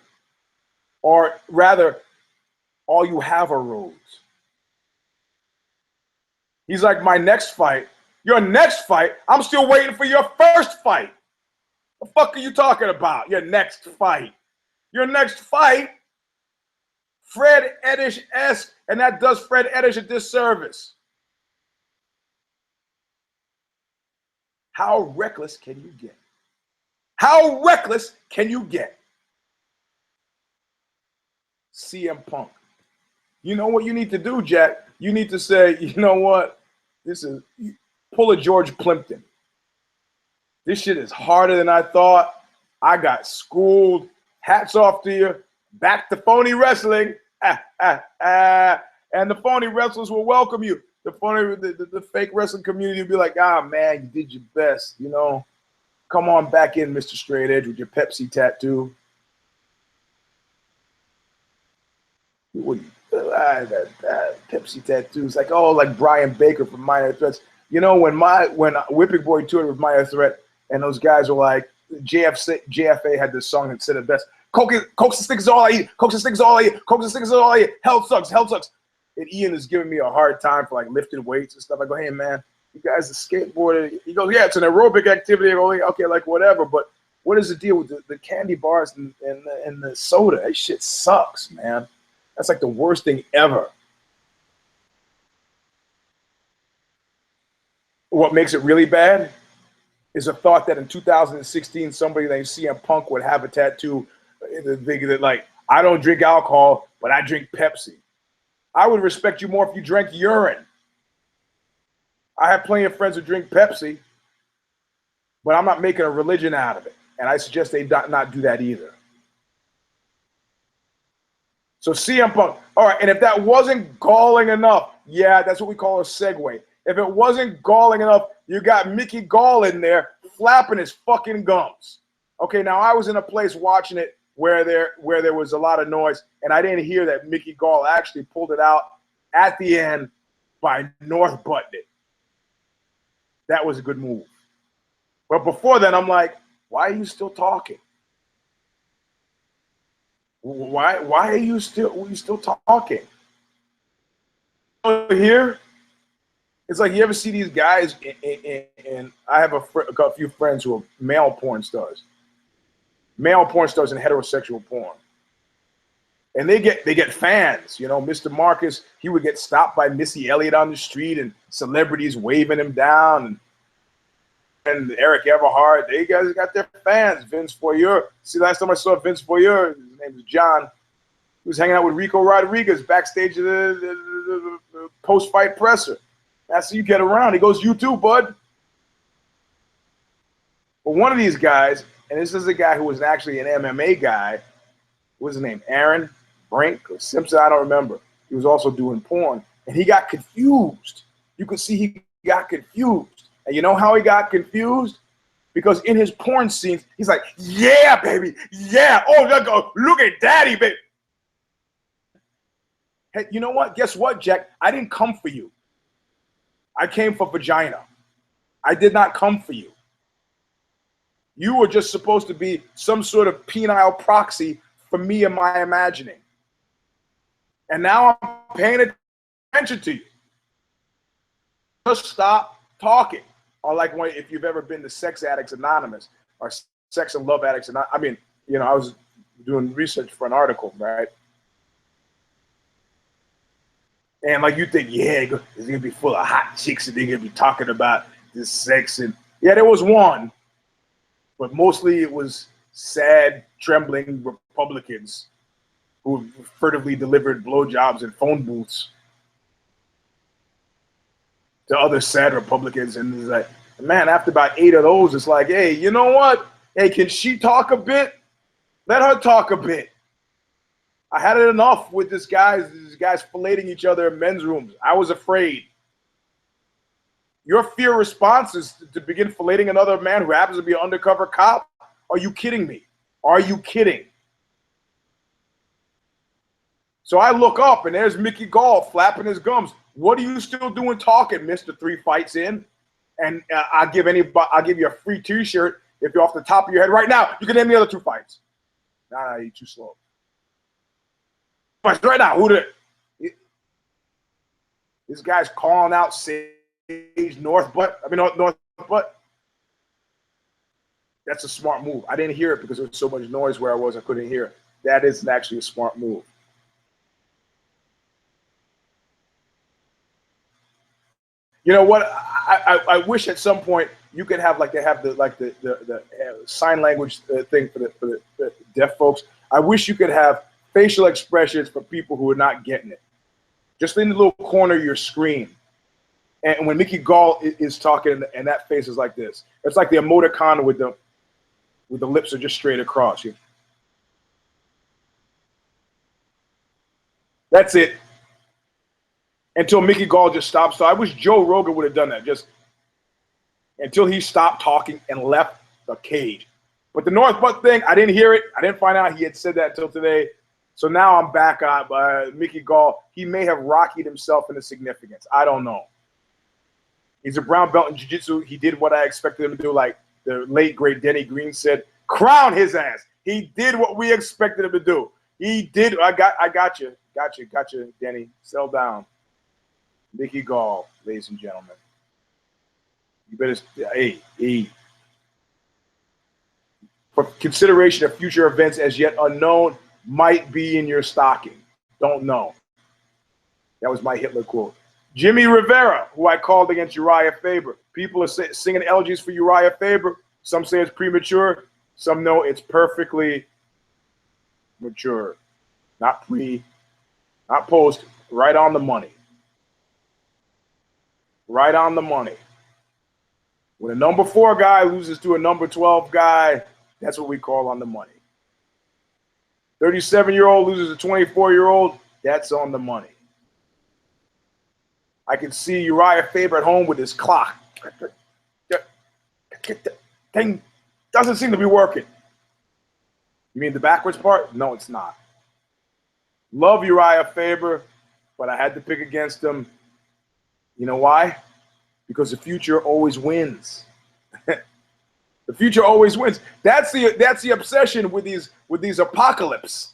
Or rather, all you have are roads. He's like, my next fight, your next fight, I'm still waiting for your first fight. The fuck are you talking about? Your next fight. Your next fight, Fred Eddish-esque, and that does Fred Eddish a disservice. How reckless can you get? How reckless can you get? CM Punk. You know what you need to do, Jack? You need to say, you know what? Pull a George Plimpton. This shit is harder than I thought. I got schooled. Hats off to you. Back to phony wrestling. And the phony wrestlers will welcome you. The fake wrestling community will be like, ah, man, you did your best, you know. Come on back in, Mr. Straight Edge, with your Pepsi tattoo. Pepsi tattoos, like, oh, like Brian Baker from Minor Threats. You know, when Whipping Boy toured with Minor Threat, and those guys were like, JFA had this song that said it best. Coke and stick is all I eat. Coke and stick is all I eat. Coke and stick is all I eat. Health sucks. Health sucks. And Ian is giving me a hard time for like lifting weights and stuff. I go, hey man, you guys are skateboarding. He goes, yeah, it's an aerobic activity. I go, okay, like whatever. But what is the deal with the candy bars and the soda? That shit sucks, man. That's like the worst thing ever. What makes it really bad is a thought that in 2016, somebody named CM Punk would have a tattoo that like, I don't drink alcohol, but I drink Pepsi. I would respect you more if you drank urine. I have plenty of friends who drink Pepsi, but I'm not making a religion out of it. And I suggest they not do that either. So CM Punk, all right, and if that wasn't galling enough, yeah, that's what we call a segue. If it wasn't galling enough, you got Mickey Gall in there flapping his fucking gums. Okay, now I was in a place watching it where there was a lot of noise, and I didn't hear that Mickey Gall actually pulled it out at the end by North butting it. That was a good move. But before then, I'm like, why are you still talking? Why are you still talking? Here, it's like you ever see these guys, and I have a few friends who are male porn stars in heterosexual porn, and they get fans. You know, Mr. Marcus, he would get stopped by Missy Elliott on the street, and celebrities waving him down, and Eric Everhart, they guys got their fans. Vince Foyer. See, last time I saw Vince Foyer, his name is John. He was hanging out with Rico Rodriguez backstage at the post-fight presser. That's how you get around. He goes, you too, bud. But one of these guys, And this is a guy who was actually an MMA guy. What was his name? Aaron Brink or Simpson? I don't remember. He was also doing porn. And he got confused. You could see he got confused. And you know how he got confused? Because in his porn scenes, he's like, yeah, baby, yeah. Oh, look at daddy, baby. Hey, you know what? Guess what, Jack? I didn't come for you. I came for vagina. I did not come for you. You were just supposed to be some sort of penile proxy for me and my imagining. And now I'm paying attention to you. Just stop talking. Or like if you've ever been to Sex Addicts Anonymous or Sex and Love Addicts Anonymous. I mean, you know, I was doing research for an article, right? And like you think, yeah, it's gonna be full of hot chicks and they're gonna be talking about this sex. And yeah, there was one, but mostly it was sad, trembling Republicans who furtively delivered blowjobs in phone booths to other sad Republicans. And it's like, man, after about 8 of those, it's like, hey, you know what? Hey, can she talk a bit? Let her talk a bit. I had it enough with these guys filleting each other in men's rooms. I was afraid. Your fear response is to begin filleting another man who happens to be an undercover cop? Are you kidding me? Are you kidding? So I look up and there's Mickey Gall flapping his gums. What are you still doing talking, Mr. 3 Fights In? And I'll give you a free t-shirt if you're off the top of your head right now. You can name the other 2 fights. Nah, you're too slow. Right now, this guy's calling out Sage North Butt. I mean, North Butt. That's a smart move. I didn't hear it because there was so much noise where I was. I couldn't hear it. That is actually a smart move. You know what? I wish at some point you could have like they have the sign language thing for the deaf folks. I wish you could have facial expressions for people who are not getting it. Just in the little corner of your screen. And when Mickey Gall is talking and that face is like this, it's like the emoticon with the lips are just straight across. That's it. Until Mickey Gall just stops. So I wish Joe Rogan would have done that. Just until he stopped talking and left the cage. But the North Butt thing, I didn't hear it. I didn't find out he had said that until today. So now I'm back on Mickey Gall. He may have rockied himself into significance. I don't know. He's a brown belt in jiu-jitsu. He did what I expected him to do, like the late, great Denny Green said. Crown his ass. He did what we expected him to do. He did. I got you. Got you, Denny. Settle down. Mickey Gall, ladies and gentlemen. You better, hey. For consideration of future events as yet unknown, might be in your stocking. Don't know. That was my Hitler quote. Jimmy Rivera, who I called against Uriah Faber. People are singing elegies for Uriah Faber. Some say it's premature. Some know it's perfectly mature. Not pre, not post, right on the money. Right on the money. When a number 4 guy loses to a number 12 guy, that's what we call on the money. 37-year-old loses a 24-year-old, that's on the money. I can see Uriah Faber at home with his clock. Thing doesn't seem to be working. You mean the backwards part? No, it's not. Love Uriah Faber, but I had to pick against him. You know why? Because the future always wins. The future always wins. That's the obsession with these apocalypse.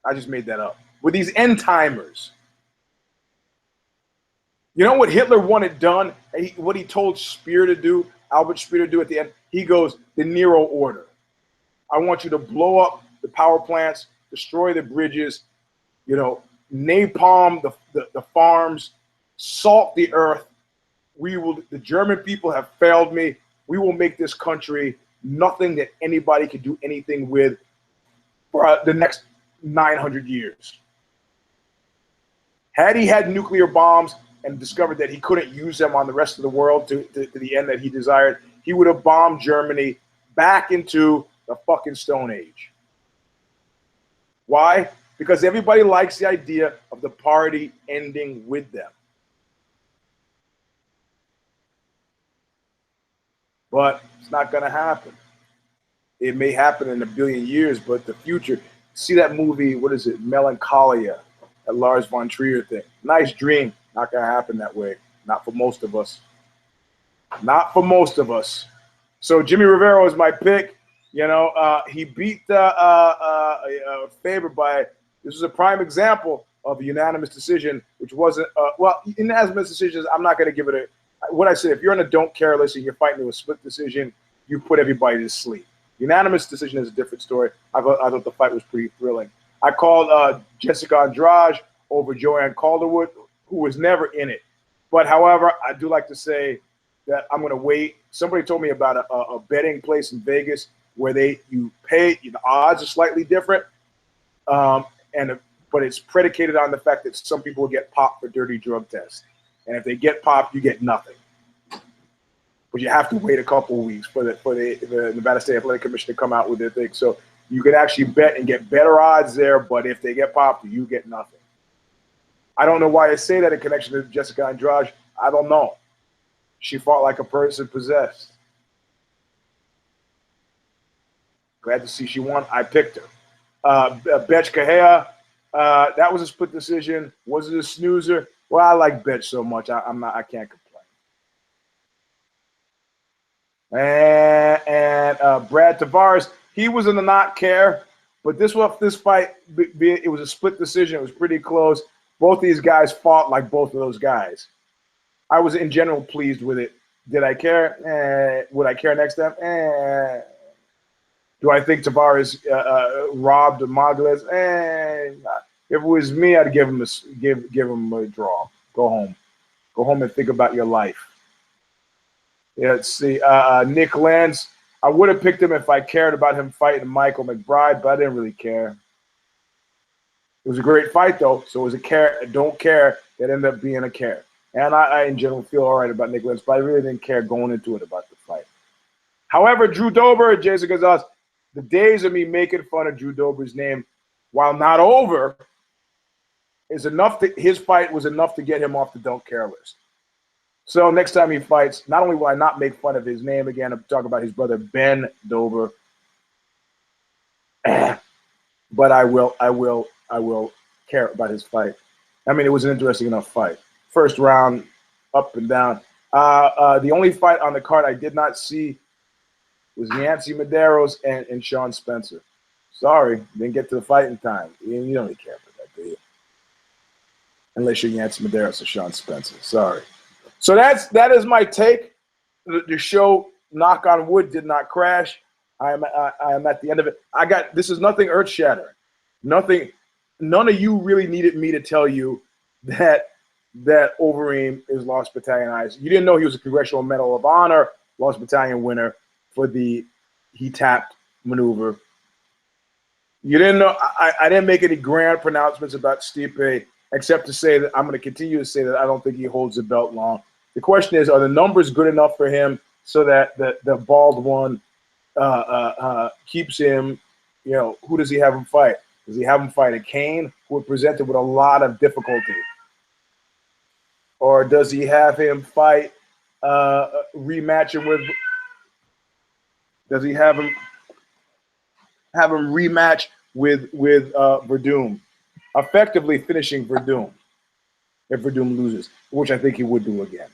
I just made that up. With these end timers. You know what Hitler wanted done? What he told Speer to do, Albert Speer to do at the end? He goes, the Nero order. I want you to blow up the power plants, destroy the bridges, you know, napalm the farms, salt the earth. The German people have failed me. We will make this country nothing that anybody can do anything with for the next 900 years. Had he had nuclear bombs and discovered that he couldn't use them on the rest of the world to the end that he desired, he would have bombed Germany back into the fucking Stone Age. Why? Because everybody likes the idea of the party ending with them. But it's not going to happen. It may happen in a billion years, but the future. See that movie, what is it, Melancholia, that Lars von Trier thing. Nice dream. Not going to happen that way. Not for most of us. Not for most of us. So Jimmy Rivera is my pick. You know, he beat Faber by, this was a prime example of a unanimous decision, which wasn't, well, unanimous decisions, I'm not going to give it a, what I said, if you're on a don't care list and you're fighting to a split decision, you put everybody to sleep. Unanimous decision is a different story. I thought the fight was pretty thrilling. I called Jessica Andrade over Joanne Calderwood, who was never in it. But however, I do like to say that I'm going to wait. Somebody told me about a betting place in Vegas where you pay, the odds are slightly different, but it's predicated on the fact that some people will get popped for dirty drug tests. And if they get popped, you get nothing. But you have to wait a couple of weeks for the Nevada State Athletic Commission to come out with their thing. So you can actually bet and get better odds there, but if they get popped, you get nothing. I don't know why I say that in connection to Jessica Andrade. I don't know. She fought like a person possessed. Glad to see she won. I picked her. Betch Kahea, that was a split decision. Was it a snoozer? Well, I like Betch so much. I can't complain. And Brad Tavares, he was in the not care, but this fight, it was a split decision. It was pretty close. Both these guys fought like both of those guys. I was in general pleased with it. Did I care? Would I care next time? Do I think Tavares robbed Magles? If it was me, I'd give him a draw. Go home and think about your life. Yeah, let's see. Nick Lance, I would have picked him if I cared about him fighting Michael McBride, but I didn't really care. It was a great fight, though, so it was a don't care that ended up being a care. And I in general, feel all right about Nick Lance, but I really didn't care going into it about the fight. However, Drew Dober, Jason Gonzalez, the days of me making fun of Drew Dober's name, while not over, is enough. His fight was enough to get him off the don't care list. So next time he fights, not only will I not make fun of his name again, I'm talking about his brother Ben Dober, but I will care about his fight. I mean, it was an interesting enough fight. First round, up and down. The only fight on the card I did not see was Yancy Medeiros and Sean Spencer. Sorry, didn't get to the fight in time. You don't really care about that, do you? Unless you're Yancy Medeiros or Sean Spencer. Sorry. So that is my take. The show, knock on wood, did not crash. I am at the end of it. This is nothing earth-shattering. Nothing. None of you really needed me to tell you that Overeem is Lost Battalionized. You didn't know he was a Congressional Medal of Honor, Lost Battalion winner for the he tapped maneuver. You didn't know. I didn't make any grand pronouncements about Stipe, except to say that I'm going to continue to say that I don't think he holds the belt long. The question is, are the numbers good enough for him so that the bald one keeps him, who does he have him fight? Does he have him fight a Kane, who was presented with a lot of difficulty? Or does he have him fight, rematch him with, does he have him rematch with Verdum, effectively finishing Verdum if Verdum loses, which I think he would do again.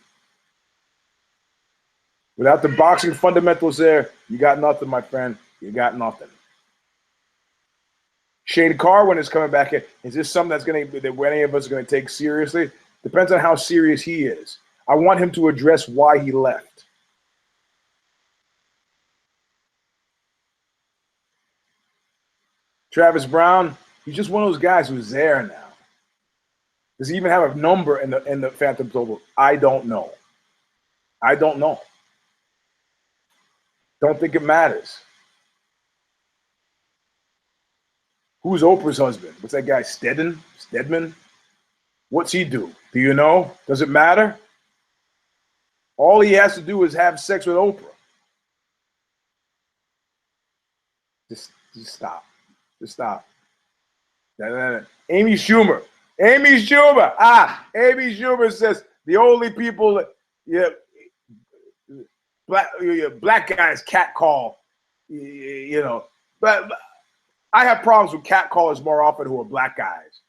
Without the boxing fundamentals there, you got nothing, my friend. You got nothing. Shane Carwin is coming back in. Is this something that any of us are going to take seriously? Depends on how serious he is. I want him to address why he left. Travis Brown, he's just one of those guys who's there now. Does he even have a number in the Phantom Total? I don't know. I don't know. Don't think it matters. Who's Oprah's husband? What's that guy, Stedman? What's he do? Do you know? Does it matter? All he has to do is have sex with Oprah. Just stop. Just stop. Amy Schumer. Amy Schumer. Amy Schumer says the only people black guys catcall, but I have problems with catcallers more often who are black guys.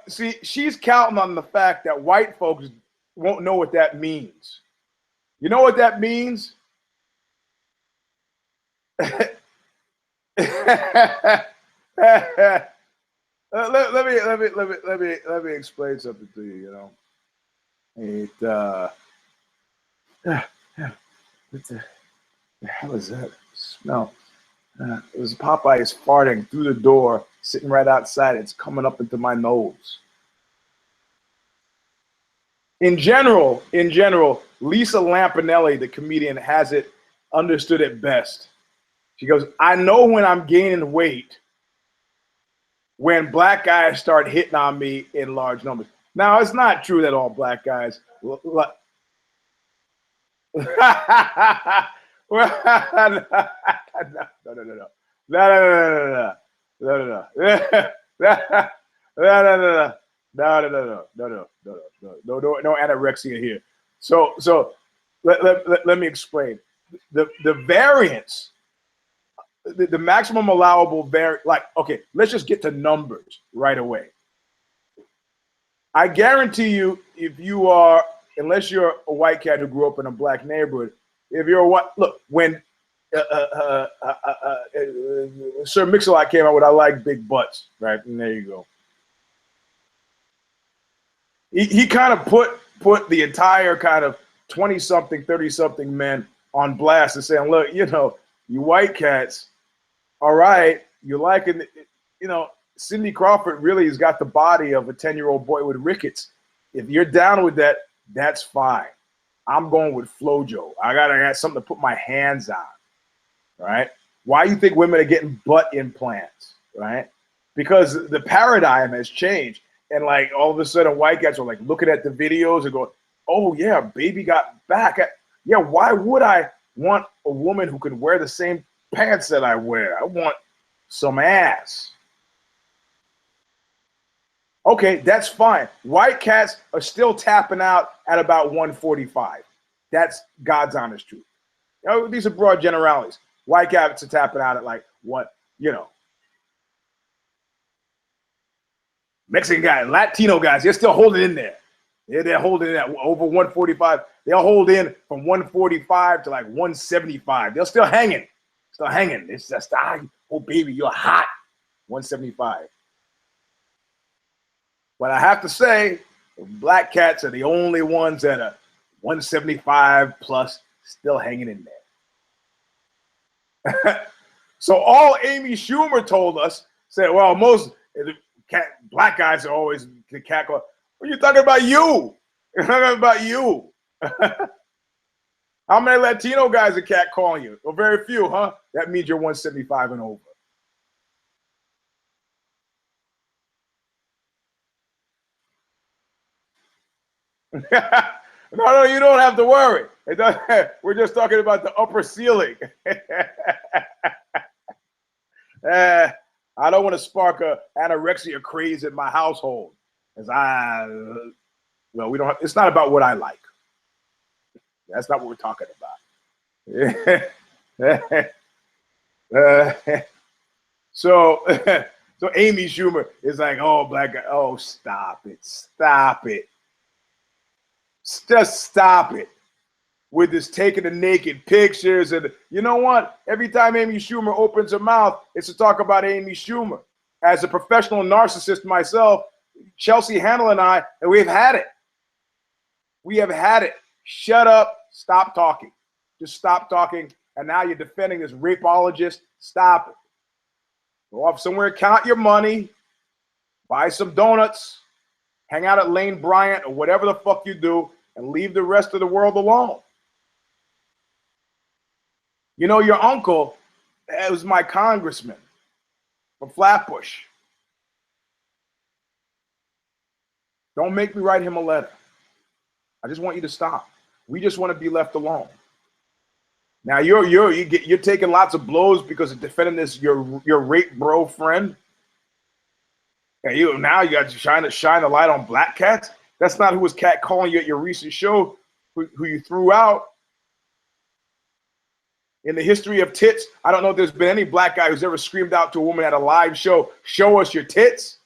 See, she's counting on the fact that white folks won't know what that means. You know what that means? let me explain something to you. What the hell is that smell? It was Popeye's farting through the door, sitting right outside. It's coming up into my nose. In general, Lisa Lampanelli, the comedian, has it understood it best. She goes, I know when I'm gaining weight when black guys start hitting on me in large numbers. Now, it's not true that all black guys no. No anorexia here. So let me explain. The variance, the maximum allowable variance, like, okay, let's just get to numbers right away. I guarantee you, if you are, unless you're a white cat who grew up in a black neighborhood, if you're a white, look, when Sir Mix-a-Lot came out with I Like Big Butts, right? And there you go. He kind of put the entire kind of 20-something, 30-something men on blast and saying, look, you white cats, all right, you're liking, Cindy Crawford really has got the body of a 10-year-old boy with rickets. If you're down with that, that's fine. I'm going with Flojo. I gotta have something to put my hands on, right? Why do you think women are getting butt implants, right? Because the paradigm has changed. And like all of a sudden white guys are like looking at the videos and going, oh yeah, baby got back. Yeah, why would I want a woman who can wear the same pants that I wear? I want some ass. Okay, that's fine. White cats are still tapping out at about 145. That's God's honest truth. These are broad generalities. White cats are tapping out at like what, Mexican guys, Latino guys, they're still holding in there. They're holding in at over 145. They'll hold in from 145 to like 175. They're still hanging. Still hanging. It's just, oh baby, you're hot. 175. But I have to say, black cats are the only ones that are 175 plus still hanging in there. So all Amy Schumer told us said, well, most black guys are always the cat call. What are you talking about? You? You're talking about you. How many Latino guys are cat calling you? Well, very few, huh? That means you're 175 and over. No, you don't have to worry. We're just talking about the upper ceiling. I don't want to spark a anorexia craze in my household. We don't have, it's not about what I like. That's not what we're talking about. So Amy Schumer is like, oh, black guy, oh, stop it. Just stop it with this taking the naked pictures. And you know what? Every time Amy Schumer opens her mouth, it's to talk about Amy Schumer. As a professional narcissist myself, Chelsea Handler and I, and we've had it. We have had it. Shut up. Stop talking. Just stop talking. And now you're defending this rapeologist. Stop it. Go off somewhere, count your money, buy some donuts, hang out at Lane Bryant or whatever the fuck you do, and leave the rest of the world alone. Your uncle was my congressman from Flatbush. Don't make me write him a letter. I just want you to stop. We just want to be left alone. Now you're taking lots of blows because of defending this your rape bro friend. And you got to shine the light on black cats. That's not who was catcalling you at your recent show, who you threw out. In the history of tits, I don't know if there's been any black guy who's ever screamed out to a woman at a live show, "Show us your tits."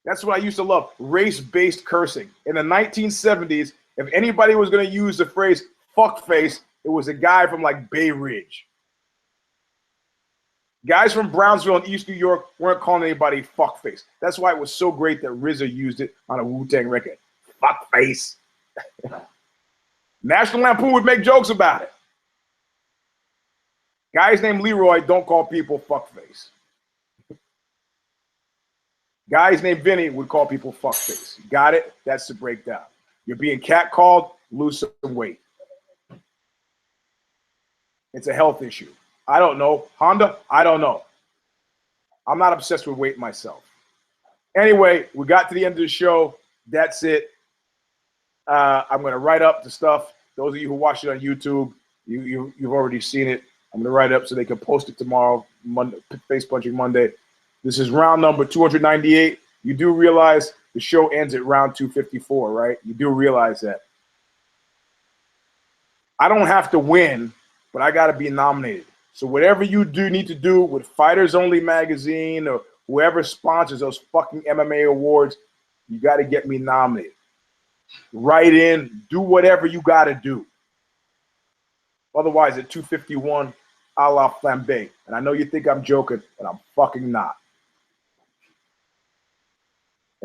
That's what I used to love, race-based cursing. In the 1970s, if anybody was going to use the phrase fuckface, it was a guy from like Bay Ridge. Guys from Brownsville and East New York weren't calling anybody fuckface. That's why it was so great that RZA used it on a Wu-Tang record. Fuckface. National Lampoon would make jokes about it. Guys named Leroy don't call people fuckface. Guys named Vinny would call people fuckface. Got it? That's the breakdown. You're being catcalled, lose some weight. It's a health issue. I don't know. Honda, I don't know. I'm not obsessed with weight myself. Anyway, we got to the end of the show. That's it. I'm going to write up the stuff. Those of you who watch it on YouTube, you've already seen it. I'm going to write it up so they can post it tomorrow, Monday, Face Punching Monday. This is round number 298. You do realize the show ends at round 254, right? You do realize that. I don't have to win, but I got to be nominated. So whatever you need to do with Fighters Only magazine or whoever sponsors those fucking MMA awards, you got to get me nominated. Write in, do whatever you got to do. Otherwise, at 251, a la flambe. And I know you think I'm joking, but I'm fucking not.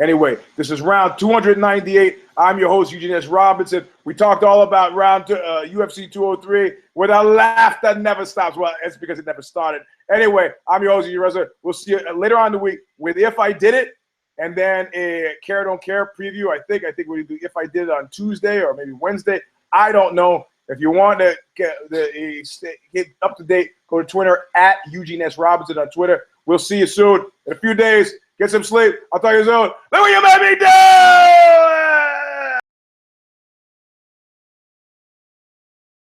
Anyway, this is round 298. I'm your host, Eugene S. Robinson. We talked all about round UFC 203 with a laugh that never stops. Well, it's because it never started. Anyway, I'm your host, Eugene Robinson. We'll see you later on in the week with If I Did It, and then a Care Don't Care preview. I think we're going to do If I Did It on Tuesday or maybe Wednesday. I don't know. If you want to get up to date, go to Twitter at Eugene S. Robinson on Twitter. We'll see you soon. In a few days, get some sleep. I'll talk to you soon. Look what you made me do!